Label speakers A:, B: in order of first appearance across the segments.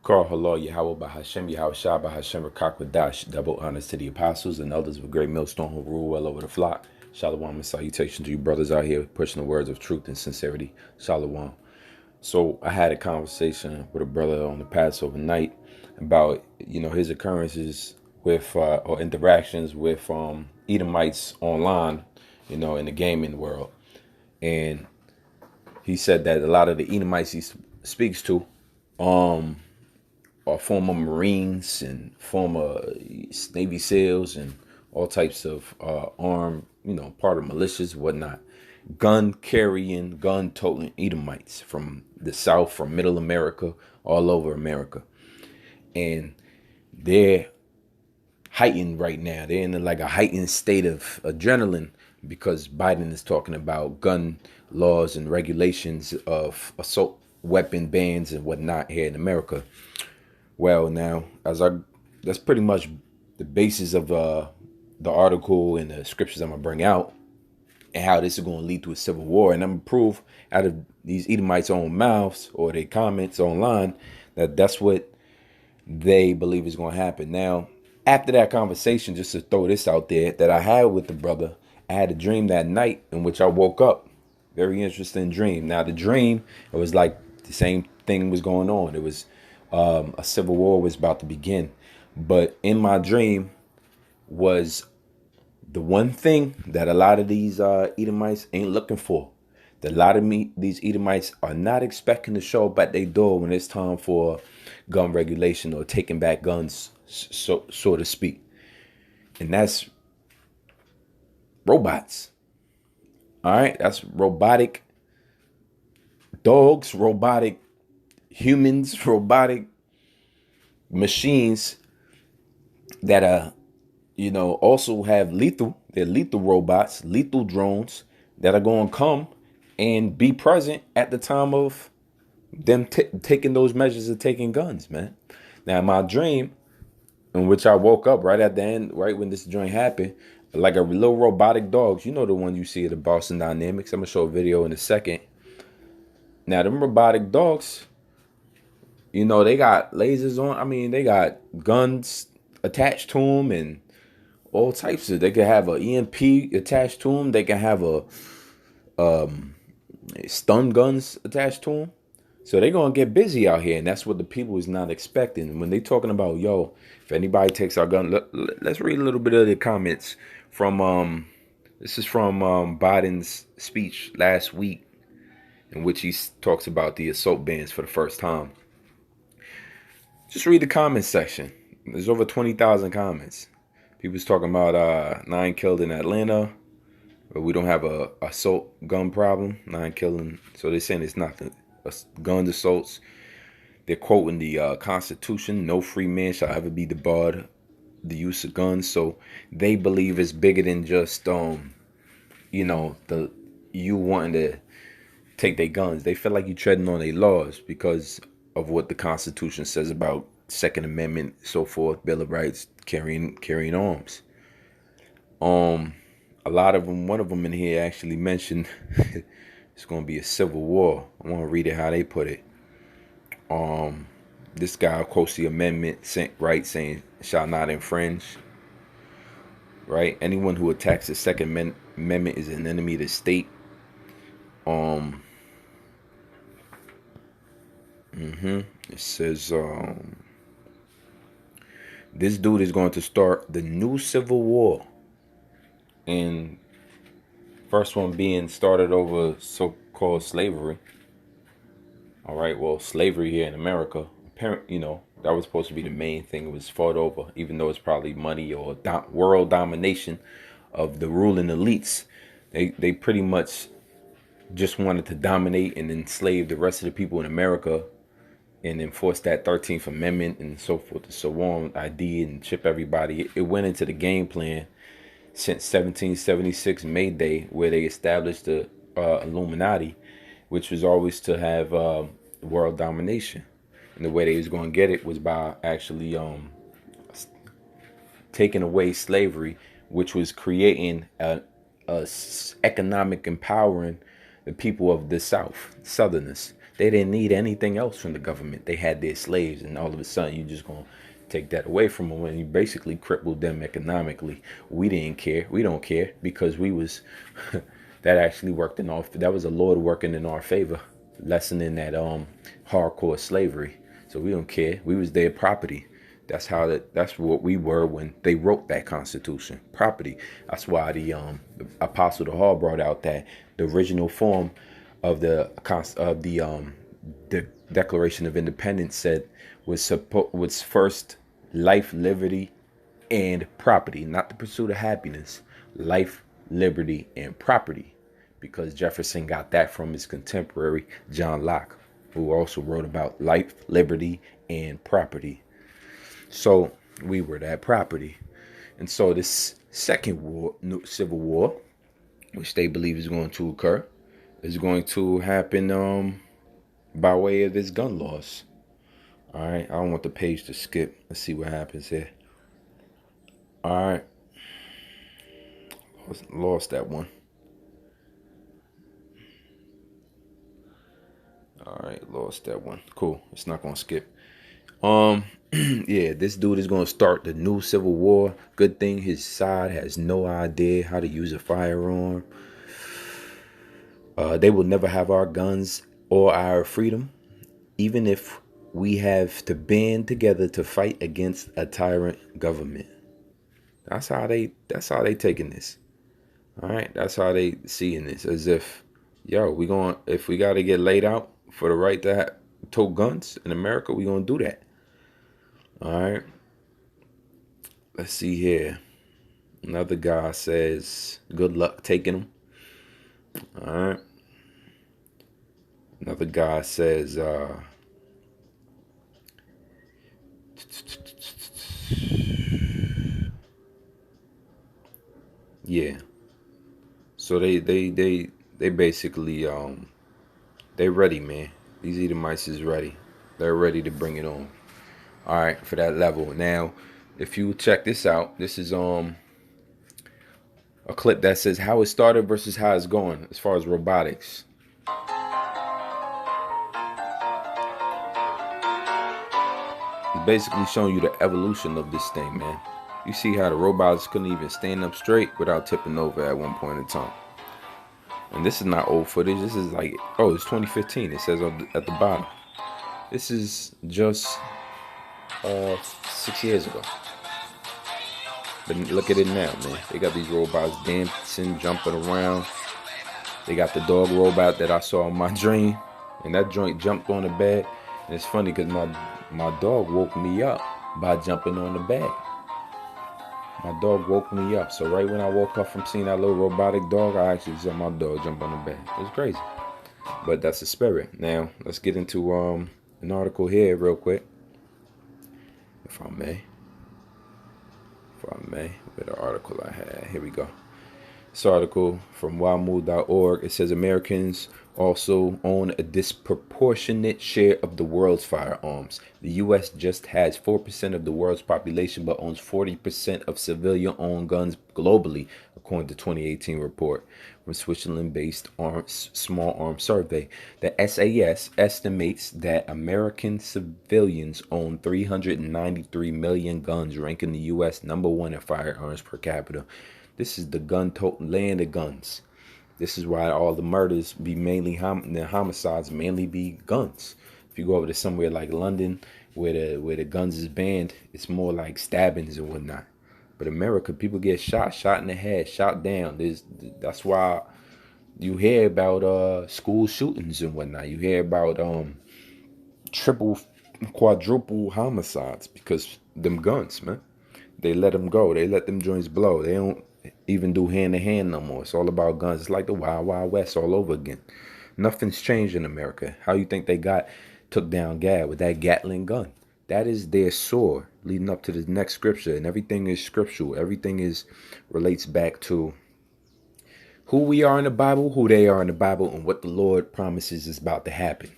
A: Call Halal Yahweh by Hashem Yahweh Shah by Hashem Rakakwadash. Double honors to the apostles and elders of a great millstone who rule well over the flock. Shalom and salutation to you brothers out here pushing the words of truth and sincerity. Shalom. So I had a conversation with a brother on the Passover night about his occurrences with or interactions with Edomites online, in the gaming world, and he said that a lot of the Edomites he speaks to are former Marines and former Navy SEALs and all types of armed, part of militias, whatnot. Gun carrying, gun toting Edomites from the South, from Middle America, all over America. And they're heightened right now. They're in like a heightened state of adrenaline because Biden is talking about gun laws and regulations of assault weapon bans and whatnot here in America. Well, now, that's pretty much the basis of the article and the scriptures I'm gonna bring out, and how this is gonna lead to a civil war. And I'm gonna prove out of these Edomites' own mouths or their comments online that that's what they believe is gonna happen. Now, after that conversation, just to throw this out there that I had with the brother, I had a dream that night in which I woke up. Very interesting dream. Now, the dream, it was like the same thing was going on. It was a civil war was about to begin. But in my dream was the one thing that a lot of these Edomites ain't looking for. That a lot of these Edomites are not expecting to show up at their door when it's time for gun regulation or taking back guns, so to speak. And that's robots. All right, that's robotic dogs, robotic humans, robotic machines that also have they're lethal robots, lethal drones that are going to come and be present at the time of them taking those measures of taking guns, man. Now, my dream, in which I woke up right at the end, right when this joint happened, like a little robotic dogs, the one you see at the Boston Dynamics. I'm gonna show a video in a second. Now, them robotic dogs, they got lasers on. I mean, they got guns attached to them and all types of. They could have a EMP attached to them. They can have a stun guns attached to them. So they're gonna get busy out here, and that's what the people is not expecting. When they talking about, if anybody takes our gun, let's read a little bit of the comments from this is from Biden's speech last week, in which he talks about the assault bans for the first time. Just read the comment section. There's over 20,000 comments. People's talking about 9 killed in Atlanta, but we don't have a assault gun problem. 9 killing, so they're saying it's not the gun assaults. They're quoting the Constitution: "No free man shall ever be debarred the use of guns." So they believe it's bigger than just you wanting to take their guns. They feel like you're treading on their laws because of what the Constitution says about Second Amendment, so forth, Bill of Rights, carrying arms. A lot of them, one of them in here actually mentioned it's going to be a civil war. I want to read it how they put it. This guy quotes the amendment, right, saying shall not infringe. Right, anyone who attacks the Second Amendment is an enemy of the state. It says this dude is going to start the new civil war, and first one being started over so-called slavery. All right, well, slavery here in America, apparently, that was supposed to be the main thing it was fought over, even though it's probably money or world domination of the ruling elites. They pretty much just wanted to dominate and enslave the rest of the people in America and enforce that 13th Amendment and so forth and so on, ID and chip everybody. It went into the game plan since 1776 May Day, where they established the Illuminati, which was always to have world domination. And the way they was going to get it was by actually taking away slavery, which was creating a economic empowering the people of the South, Southerners. They didn't need anything else from the government. They had their slaves, and all of a sudden you just gonna take that away from them when you basically crippled them economically. We didn't care. We don't care because we was that actually worked in our, that was the Lord working in our favor, lessening that hardcore slavery. So we don't care. We was their property. That's what we were when they wrote that Constitution. Property. That's why the Apostle the Hall brought out that the original form of the Declaration of Independence said was first life, liberty, and property, not the pursuit of happiness. Life, liberty, and property, because Jefferson got that from his contemporary John Locke, who also wrote about life, liberty, and property. So we were that property. And so this second war, civil war, which they believe is going to occur, is going to happen by way of this gun laws. All right, I don't want the page to skip. Let's see what happens here. All right, lost that one. All right, lost that one. Cool. It's not gonna skip. Yeah, this dude is gonna start the new civil war. Good thing his side has no idea how to use a firearm. They will never have our guns or our freedom, even if we have to band together to fight against a tyrant government. That's how they taking this. All right, that's how they seeing this, as if, yo, if we got to get laid out for the right to tote guns in America, we gonna do that. All right. Let's see here. Another guy says, good luck taking them. All right. Another guy says, yeah. So they basically they ready, man. These Edomites is ready. They're ready to bring it on. All right, for that level. Now, if you check this out, this is a clip that says how it started versus how it's going as far as robotics. It's basically showing you the evolution of this thing, man. You see how the robots couldn't even stand up straight without tipping over at one point in time. And this is not old footage. This is like, oh, it's 2015. It says at the bottom. This is just 6 years ago. But look at it now, man. They got these robots dancing, jumping around. They got the dog robot that I saw in my dream. And that joint jumped on the bed. And it's funny because my dog woke me up by jumping on the bed. My dog woke me up. So right when I woke up from seeing that little robotic dog, I actually saw my dog jump on the bed. It was crazy. But that's the spirit. Now, let's get into an article here real quick. If I may. Where the article I had. Here we go. This article from WAMU.org. It says Americans also own a disproportionate share of the world's firearms. The U.S. just has 4% of the world's population, but owns 40% of civilian-owned guns globally, according to 2018 report from Switzerland-based small arms survey. The SAS estimates that American civilians own 393 million guns, ranking the U.S. number one in firearms per capita. This is the gun-toting land of guns. This is why all the murders be mainly the homicides mainly be guns. If you go over to somewhere like London, where the guns is banned, it's more like stabbings and whatnot. But America, people get shot in the head, shot down. That's why you hear about school shootings and whatnot. You hear about triple, quadruple homicides because them guns, man. They let them go. They let them joints blow. They don't even do hand-to-hand no more. It's all about guns. It's like the Wild Wild West all over again. Nothing's changed in America. How you think they took down Gad with that Gatling gun? That is their sword leading up to the next scripture. And everything is scriptural. Everything relates back to who we are in the Bible, who they are in the Bible, and what the Lord promises is about to happen.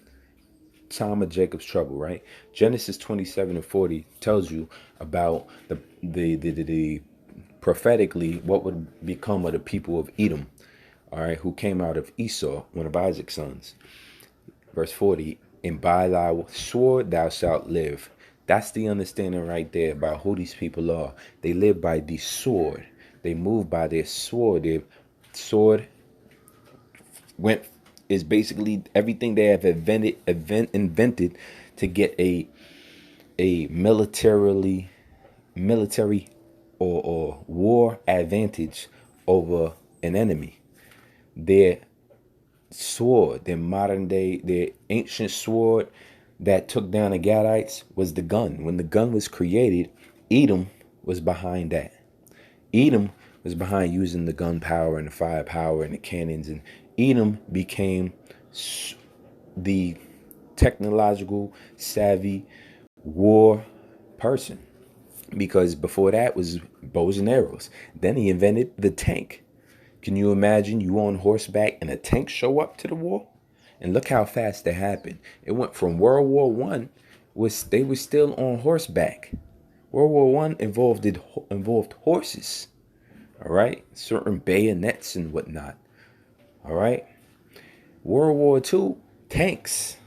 A: Time of Jacob's trouble, right? Genesis 27:40 tells you about the prophetically what would become of the people of Edom, all right, who came out of Esau, one of Isaac's sons. Verse 40, and by thy sword thou shalt live. That's the understanding right there about who these people are. They live by the sword. They move by their sword. Their sword went is basically everything they have invented to get a military or war advantage over an enemy. Their sword, their modern day, their ancient sword that took down the Gadites was the gun. When the gun was created, Edom was behind that. Edom was behind using the gunpowder and the firepower and the cannons, and Edom became the technological savvy war person, because before that was bows and arrows. Then he invented the tank. Can you imagine you on horseback and a tank show up to the war? And look how fast that happened. It went from World War One, was they were still on horseback. World War One involved horses. All right, certain bayonets and whatnot. All right, World War Two, tanks.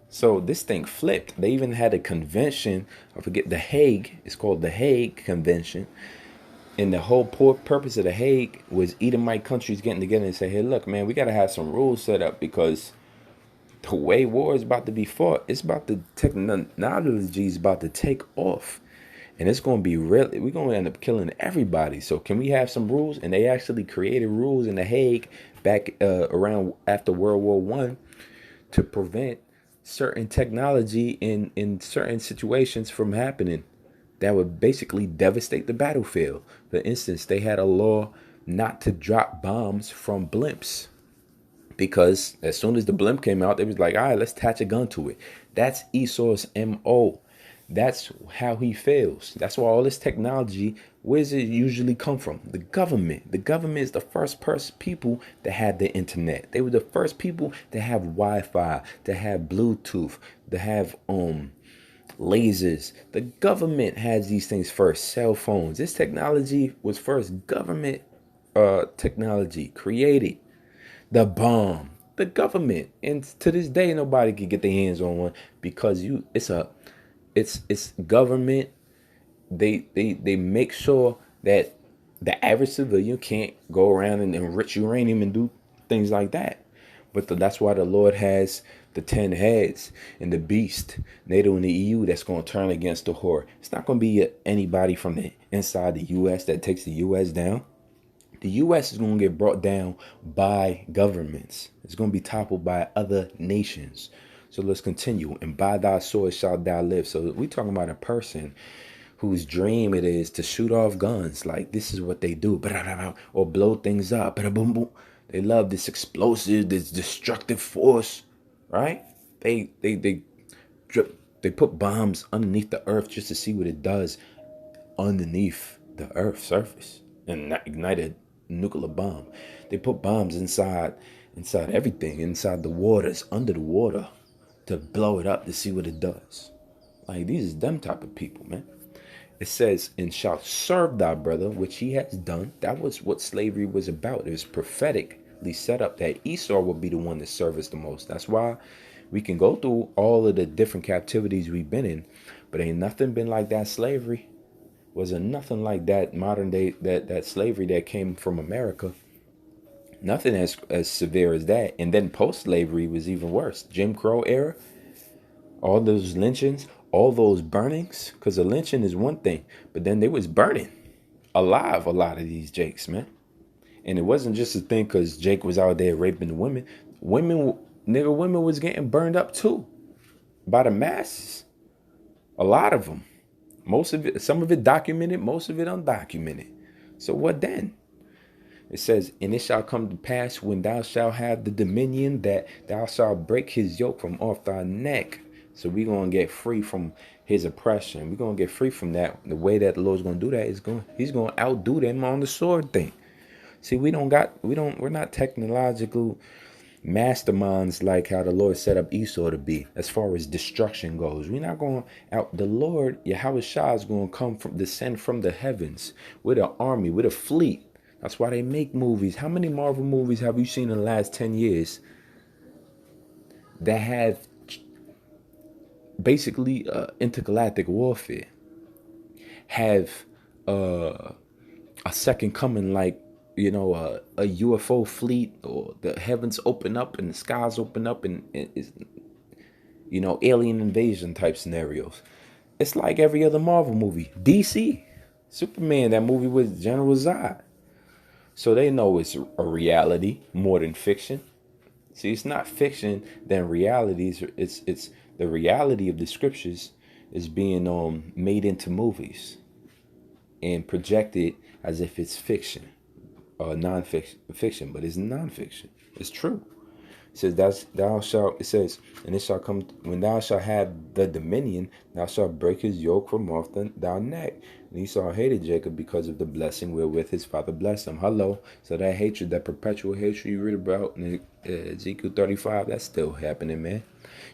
A: So this thing flipped. They even had a convention. I forget, the Hague. It's called the Hague Convention. And the whole purpose of the Hague was Edomite countries getting together and say, hey, look, man, we got to have some rules set up, because the way war is about to be fought, it's about the technology is about to take off. And it's going to be real. We're going to end up killing everybody. So can we have some rules? And they actually created rules in the Hague back around after World War One to prevent certain technology in certain situations from happening that would basically devastate the battlefield. For instance, they had a law not to drop bombs from blimps, because as soon as the blimp came out, they was like, all right, let's attach a gun to it. That's Esau's MO. That's how he fails. That's why all this technology, where does it usually come from? The government. The government is the first people that had the internet. They were the first people to have Wi-Fi, to have Bluetooth, to have lasers. The government has these things first. Cell phones. This technology was first government technology created. The bomb. The government. And to this day, nobody can get their hands on one, because it's government. They make sure that the average civilian can't go around and enrich uranium and do things like that. But that's why the Lord has the 10 heads and the beast, NATO and the EU, that's going to turn against the whore. It's not going to be anybody from the inside the U.S. that takes the U.S. down. The U.S. is going to get brought down by governments. It's going to be toppled by other nations. So let's continue. And by thy sword shalt thou live. So we're talking about a person whose dream it is to shoot off guns. Like, this is what they do. Or blow things up. They love this explosive, this destructive force, right? They put bombs underneath the earth just to see what it does underneath the earth's surface, and not ignite a nuclear bomb. They put bombs inside everything, inside the waters, under the water, to blow it up to see what it does. Like, these is them type of people, man. It says, and shalt serve thy brother, which he has done. That was what slavery was about. It was prophetically set up that Esau would be the one that served us the most. That's why we can go through all of the different captivities we've been in, but ain't nothing been like that slavery. Wasn't nothing like that modern day, that slavery that came from America. Nothing as severe as that. And then post-slavery was even worse. Jim Crow era, all those lynchings, all those burnings, because the lynching is one thing, but then they was burning alive a lot of these Jakes, man. And it wasn't just a thing because Jake was out there raping the women. Women was getting burned up too, by the masses. A lot of them. Most of it, some of it documented, most of it undocumented. So what then? It says, and it shall come to pass when thou shalt have the dominion, that thou shalt break his yoke from off thy neck. So we're going to get free from his oppression. We're going to get free from that. The way that the Lord's going to do that is he's going to outdo them on the sword thing. See, we're not technological masterminds like how the Lord set up Esau to be as far as destruction goes. We're not going out. The Lord, Yahweh Shah, is going to descend from the heavens with an army, with a fleet. That's why they make movies. How many Marvel movies have you seen in the last 10 years that have basically intergalactic warfare, have uh, a second coming, like a UFO fleet, or the heavens open up and the skies open up, and it's, alien invasion type scenarios. It's like every other Marvel movie. DC, Superman, that movie with General Zod. So they know it's a reality more than fiction. See, it's not fiction than reality. It's the reality of the scriptures is being made into movies and projected as if it's fiction or non-fiction, but it's non-fiction. It's true. It says thou shalt. It says, and it shall come when thou shalt have the dominion. Thou shalt break his yoke from off thy neck. And Esau hated Jacob because of the blessing wherewith his father blessed him. Hello. So that hatred, that perpetual hatred you read about in Ezekiel 35, that's still happening, man.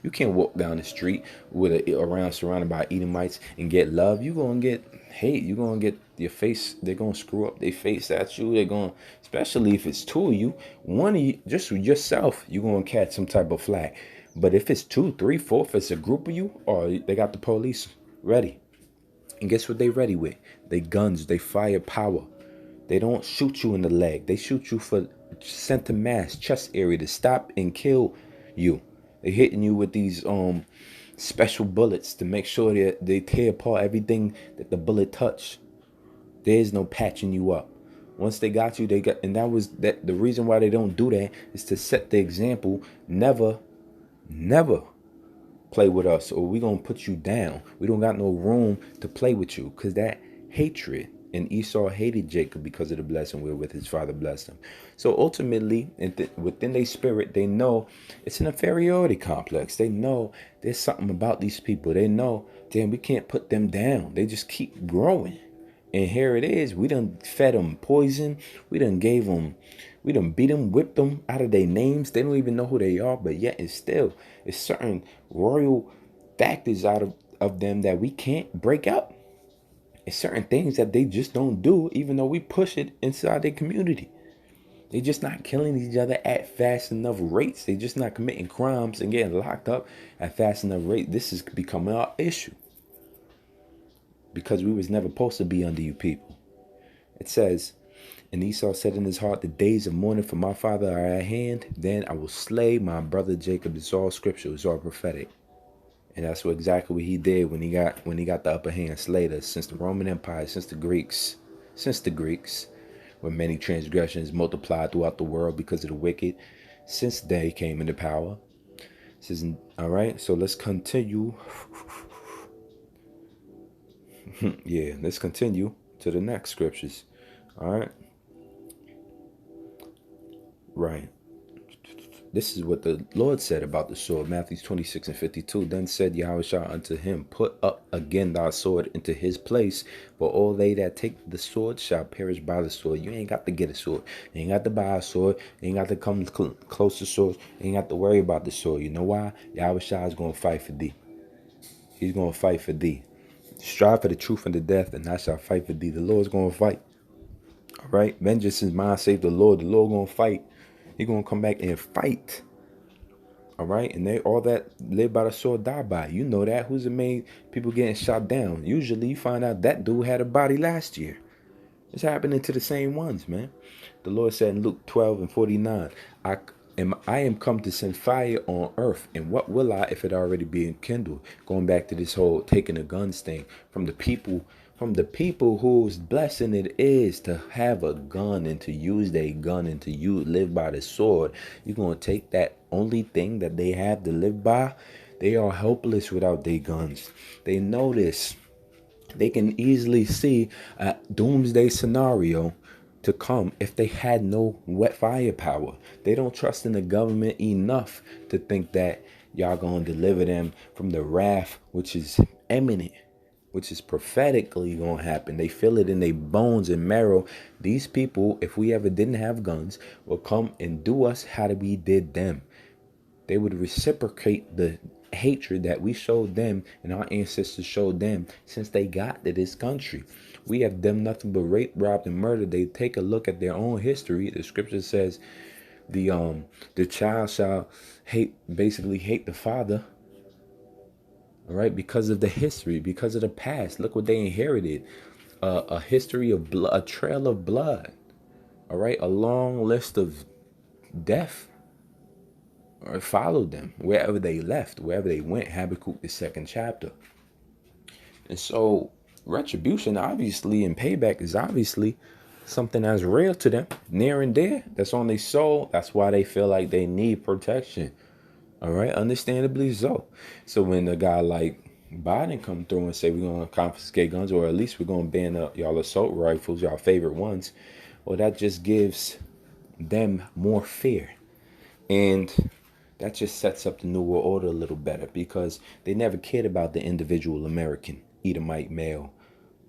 A: You can't walk down the street surrounded by Edomites and get love. You gonna get hate. You gonna get your face. They're gonna screw up their face at you. They're gonna, especially if it's two of you, one of you, just yourself, you're gonna catch some type of flag. But if it's two, three, four, if it's a group of you, or they got the police ready. And guess what they ready with? They guns, they firepower. They don't shoot you in the leg. They shoot you for center mass, chest area, to stop and kill you. They hitting you with these special bullets to make sure that they tear apart everything that the bullet touched. There's no patching you up. Once they got you, and that was that. The reason why they don't do that is to set the example. Never play with us, or we gonna put you down. We don't got no room to play with you, because that hatred. And Esau hated Jacob because of the blessing wherewith his father blessed him. So ultimately, within their spirit, they know it's an inferiority complex. They know there's something about these people. They know, damn, we can't put them down. They just keep growing. And here it is. We done fed them poison. We done beat them, whipped them out of their names. They don't even know who they are. But yet it's certain royal factors out of them that we can't break up. It's certain things that they just don't do, even though we push it inside their community. They just not killing each other at fast enough rates. They just not committing crimes and getting locked up at fast enough rate. This is becoming our issue, because we was never supposed to be under you people. It says, and Esau said in his heart, the days of mourning for my father are at hand. Then I will slay my brother Jacob. It's all scripture. It's all prophetic. And that's exactly what he did when he got the upper hand, slayed us. Since the Roman Empire, since the Greeks, where many transgressions multiplied throughout the world because of the wicked, since they came into power. This isn't all right. So let's continue. Yeah, let's continue to the next scriptures. All right. Right. This is what the Lord said about the sword. Matthew 26:52. Then said Yahushua unto him, put up again thy sword into his place, for all they that take the sword shall perish by the sword. You ain't got to get a sword. You ain't got to buy a sword. You ain't got to come close to swords. You ain't got to worry about the sword. You know why? Yahushua is going to fight for thee. He's going to fight for thee. Strive for the truth and the death, and I shall fight for thee. The Lord's going to fight. All right? Vengeance is mine, save the Lord. The Lord going to fight. He's going to come back and fight. All right? And they all that live by the sword die by it. You know that. Who's the main people getting shot down? Usually you find out that dude had a body last year. It's happening to the same ones, man. The Lord said in Luke 12:49, I am come to send fire on earth. And what will I if it already be enkindled? Going back to this whole taking the guns thing from the people whose blessing it is to have a gun and to use their gun and to live by the sword. You're going to take that only thing that they have to live by? They are helpless without their guns. They know this. They can easily see a doomsday scenario to come if they had no wet firepower. They don't trust in the government enough to think that y'all gonna deliver them from the wrath which is imminent, which is prophetically gonna happen. They feel it in their bones and marrow. These people, if we ever didn't have guns, will come and do us how we did them. They would reciprocate the hatred that we showed them and our ancestors showed them since they got to this country. We have done nothing but rape, robbed, and murder. They take a look at their own history. The scripture says, The child shall basically hate the father, all right, because of the history, because of the past. Look what they inherited: a history of blood, a trail of blood. All right, a long list of death, or followed them wherever they left, wherever they went. Habakkuk, the second chapter. And so, retribution, obviously, and payback is obviously something that's real to them, near and dear. That's on their soul. That's why they feel like they need protection. All right, understandably so. So when a guy like Biden come through and say we're gonna confiscate guns, or at least we're gonna ban y'all assault rifles, y'all favorite ones, well, that just gives them more fear, and that just sets up the New World Order a little better, because they never cared about the individual American Edomite male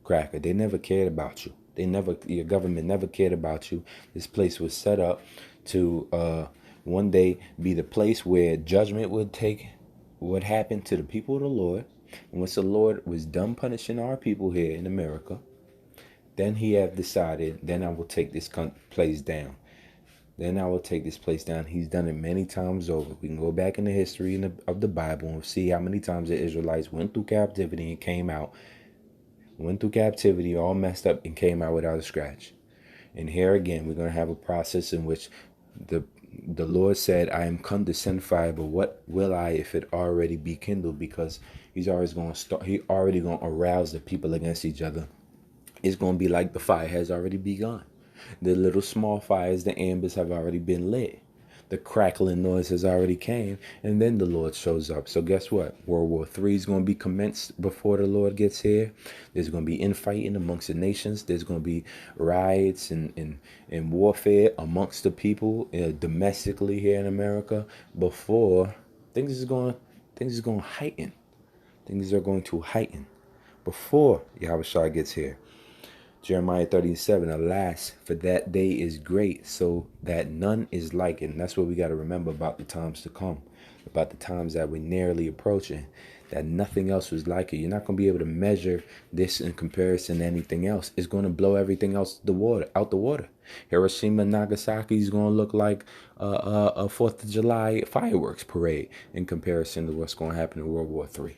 A: cracker. They never cared about you. Your government never cared about you. This place was set up to one day be the place where judgment would take what happened to the people of the Lord. And once the Lord was done punishing our people here in America, then he have decided, then I will take this place down. Then I will take this place down. He's done it many times over. We can go back in the history of the Bible and see how many times the Israelites went through captivity and came out. Went through captivity, all messed up, and came out without a scratch. And here again, we're going to have a process in which the Lord said, I am come to send fire, but what will I if it already be kindled? Because he already going to arouse the people against each other. It's going to be like the fire has already begun. The little small fires, the embers have already been lit. The crackling noise has already came, and then the Lord shows up. So guess what? World War III is going to be commenced before the Lord gets here. There's going to be infighting amongst the nations. There's going to be riots and warfare amongst the people domestically here in America before things is going to heighten. Things are going to heighten before Yahushua gets here. Jeremiah 37, alas, for that day is great, so that none is like it. And that's what we got to remember about the times to come, about the times that we're nearly approaching, that nothing else was like it. You're not going to be able to measure this in comparison to anything else. It's going to blow everything else out the water. Hiroshima and Nagasaki is going to look like a 4th of July fireworks parade in comparison to what's going to happen in World War III.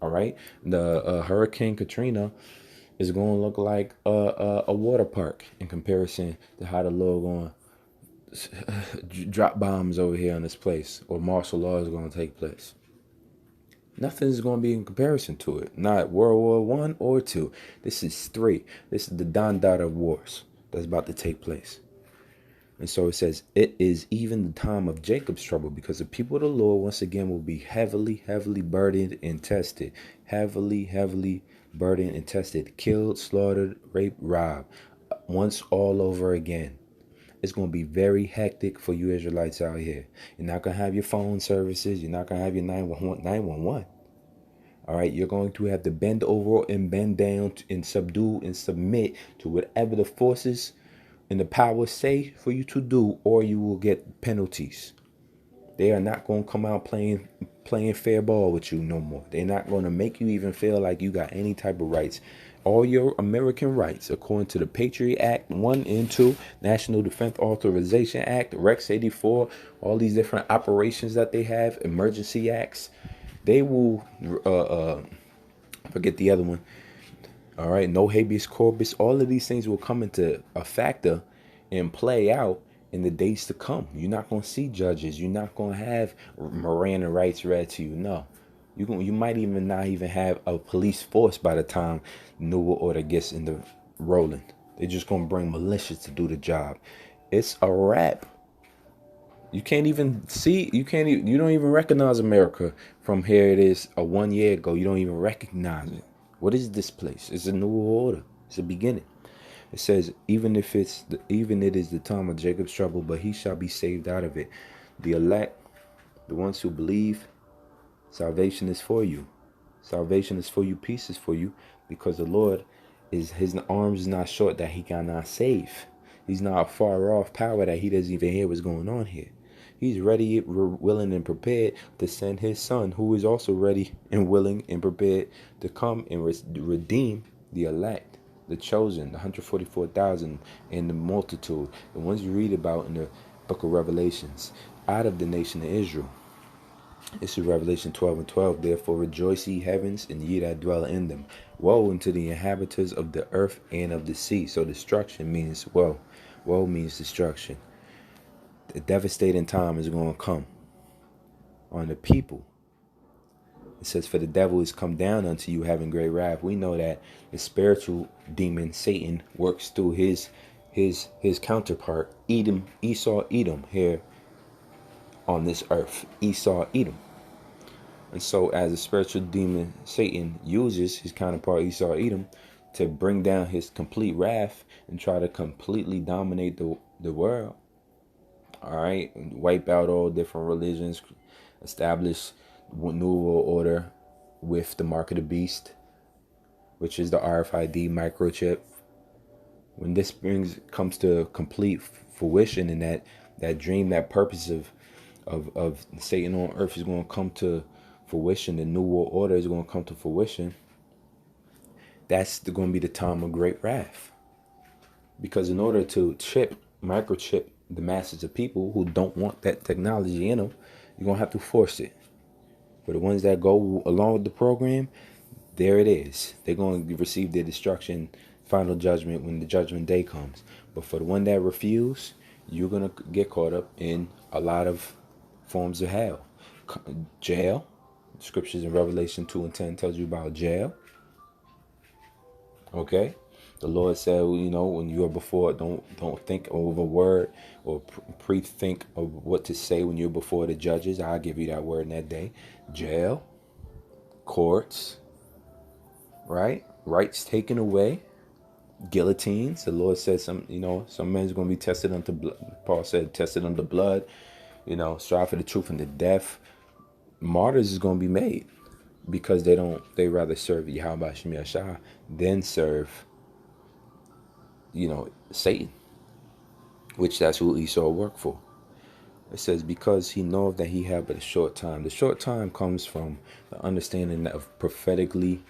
A: All right? The Hurricane Katrina is going to look like a water park in comparison to how the Lord going to drop bombs over here in this place, or martial law is going to take place. Nothing's going to be in comparison to it. Not World War I or II. This is 3. This is the Don Dada wars that's about to take place. And so it says, it is even the time of Jacob's trouble, because the people of the Lord once again will be heavily, heavily burdened and tested. Heavily burdened and tested, killed, slaughtered, raped, robbed, once all over again. It's going to be very hectic for you Israelites out here. You're not going to have your phone services. You're not going to have your 911. All right, you're going to have to bend over and bend down and subdue and submit to whatever the forces and the power say for you to do, or you will get penalties. They are not going to come out playing fair ball with you no more. They're not going to make you even feel like you got any type of rights. All your American rights, according to the Patriot Act 1 and 2, National Defense Authorization Act, Rex 84, all these different operations that they have, emergency acts, they will, forget the other one. All right, no habeas corpus. All of these things will come into a factor and play out in the days to come. You're not going to see judges. You're not going to have Miranda rights read to you. No. You might even not even have a police force by the time New World Order gets into rolling. They're just going to bring militias to do the job. It's a wrap. You can't even see, you don't even recognize America from here it is 1 year ago. You don't even recognize it. What is this place? It's a New World Order. It's a beginning. It says, even it is the time of Jacob's trouble, but he shall be saved out of it. The elect, the ones who believe, salvation is for you. Salvation is for you. Peace is for you, because the Lord his arms is not short that he cannot save. He's not a far off power that he doesn't even hear what's going on here. He's ready, willing, and prepared to send his son, who is also ready and willing and prepared to come and redeem the elect, the chosen, the 144,000, and the multitude, the ones you read about in the Book of Revelations, out of the nation of Israel. This is Revelation 12:12. Therefore rejoice, ye heavens, and ye that dwell in them. Woe unto the inhabitants of the earth and of the sea. So destruction means woe. Woe means destruction. The devastating time is going to come on the people. It says, for the devil is come down unto you having great wrath. We know that the spiritual demon, Satan, works through his counterpart, Esau Edom, here on this earth. Esau Edom. And so as the spiritual demon, Satan, uses his counterpart, Esau Edom, to bring down his complete wrath and try to completely dominate the world. All right. Wipe out all different religions, establish New World Order with the mark of the beast, which is the RFID microchip. When this comes to complete fruition, and that dream, that purpose of Satan on earth is going to come to fruition, the New World Order is going to come to fruition, that's going to be the time of great wrath. Because in order to microchip the masses of people who don't want that technology in them, you're going to have to force it. For the ones that go along with the program, there it is. They're going to receive their destruction, final judgment when the judgment day comes. But for the one that refuse, you're going to get caught up in a lot of forms of hell. Jail. Scriptures in Revelation 2:10 tells you about jail. Okay? The Lord said, when you are before, don't think of a word or pre-think of what to say when you're before the judges. I'll give you that word in that day. Jail, courts, right? Rights taken away, guillotines. The Lord said some men's going to be tested unto blood. Paul said, tested unto blood, strive for the truth and the death. Martyrs is going to be made because they rather serve Yahweh Shem Yashah than serve Satan, which that's who Esau worked for. It says, because he knoweth that he have but a short time. The short time comes from the understanding of prophetically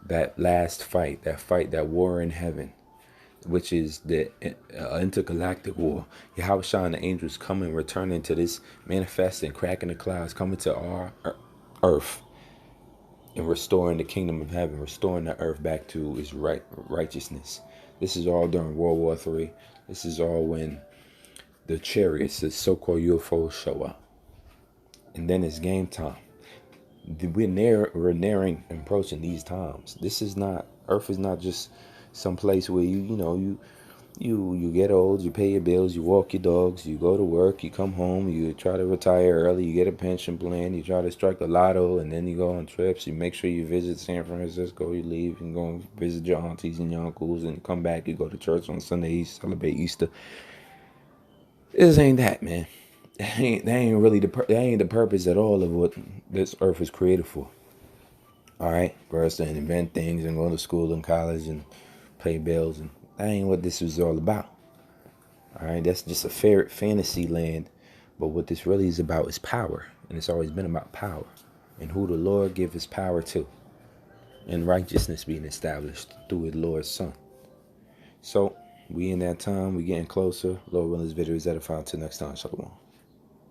A: that last fight, that war in heaven, which is the intergalactic war. Yahweh Shah and the angels coming, returning to this, manifesting, cracking the clouds, coming to our earth and restoring the kingdom of heaven, restoring the earth back to its righteousness. This is all during World War III. This is all when the chariots, the so-called UFOs, show up. And then it's game time. We're nearing, approaching these times. Earth is not just some place where you get old, you pay your bills, you walk your dogs, you go to work, you come home, you try to retire early, you get a pension plan, you try to strike the lotto, and then you go on trips, you make sure you visit San Francisco, you leave and go visit your aunties and your uncles, and come back, you go to church on Sunday, you celebrate Easter. This ain't that, man. That ain't really that ain't the purpose at all of what this earth was created for. All right, for us to invent things and go to school and college and pay bills, and that ain't what this is all about. All right, that's just a fair fantasy land. But what this really is about is power, and it's always been about power, and who the Lord give His power to, and righteousness being established through His Lord's Son. So we in that time, we getting closer. Lord willing, this video is edifying. Till next time, shalom.